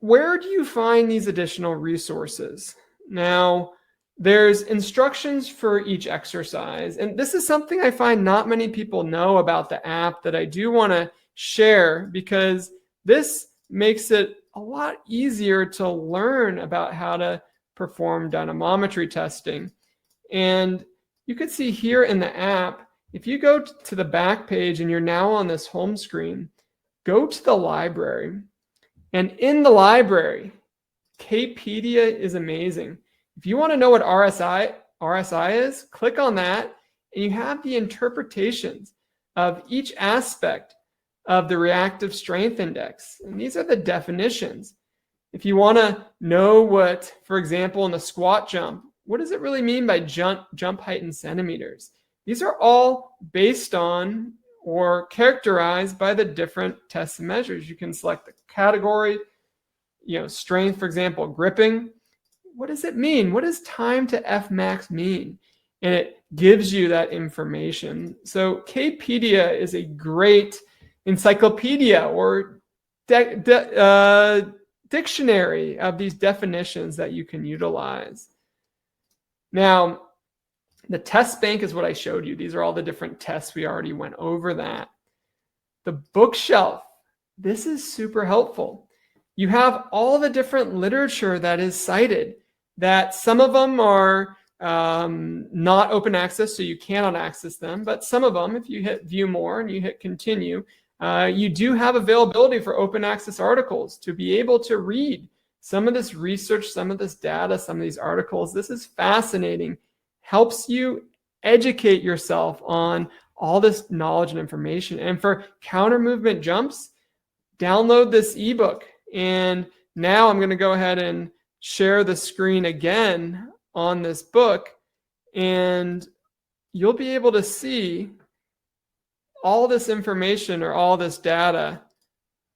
where do you find these additional resources? Now, there's instructions for each exercise. And this is something I find not many people know about the app that I do want to share, because this makes it a lot easier to learn about how to perform dynamometry testing. And you can see here in the app, if you go to the back page and you're now on this home screen, go to the library. And in the library, Kpedia is amazing. If you want to know what RSI is, click on that, and you have the interpretations of each aspect of the reactive strength index. And these are the definitions. If you want to know what, for example, in the squat jump, what does it really mean by jump height in centimeters? These are all based on or characterized by the different tests and measures. You can select the category, strength, for example, gripping. What does it mean? What does time to F max mean? And it gives you that information. So Kpedia is a great encyclopedia or dictionary of these definitions that you can utilize. Now, the test bank is what I showed you. These are all the different tests. We already went over that. The bookshelf, this is super helpful. You have all the different literature that is cited, that some of them are not open access, so you cannot access them. But some of them, if you hit view more and you hit continue, you do have availability for open access articles to be able to read some of this research, some of this data, some of these articles. This is fascinating. Helps you educate yourself on all this knowledge and information. And for counter movement jumps, download this ebook. And now I'm going to go ahead and share the screen again on this book, and you'll be able to see all this information or all this data.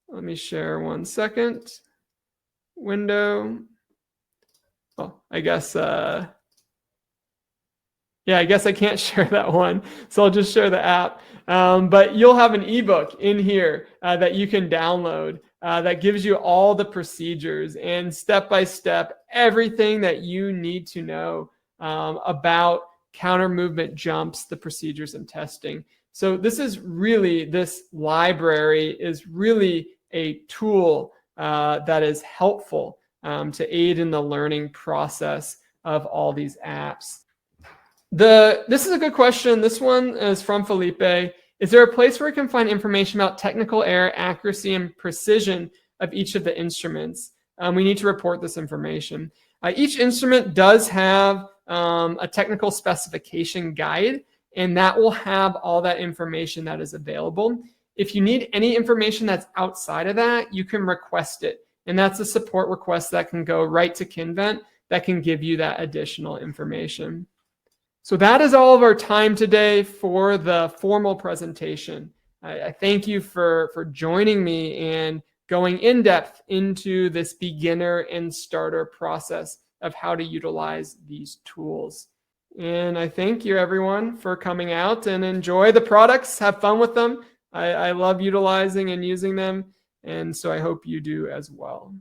Let me share 1 second. Window. Oh, I guess I can't share that one, so I'll just share the app. But you'll have an ebook in here that you can download that gives you all the procedures and step-by-step everything that you need to know about counter movement jumps, the procedures and testing. So this library is really a tool that is helpful to aid in the learning process of all these apps. This is a good question. This one is from Felipe. Is there a place where we can find information about technical error, accuracy, and precision of each of the instruments? We need to report this information. Each instrument does have a technical specification guide, and that will have all that information that is available. If you need any information that's outside of that, you can request it. And that's a support request that can go right to Kinvent that can give you that additional information. So that is all of our time today for the formal presentation. I thank you for joining me and going in depth into this beginner and starter process of how to utilize these tools. And I thank you everyone for coming out and enjoy the products, have fun with them. I love utilizing and using them, and so I hope you do as well.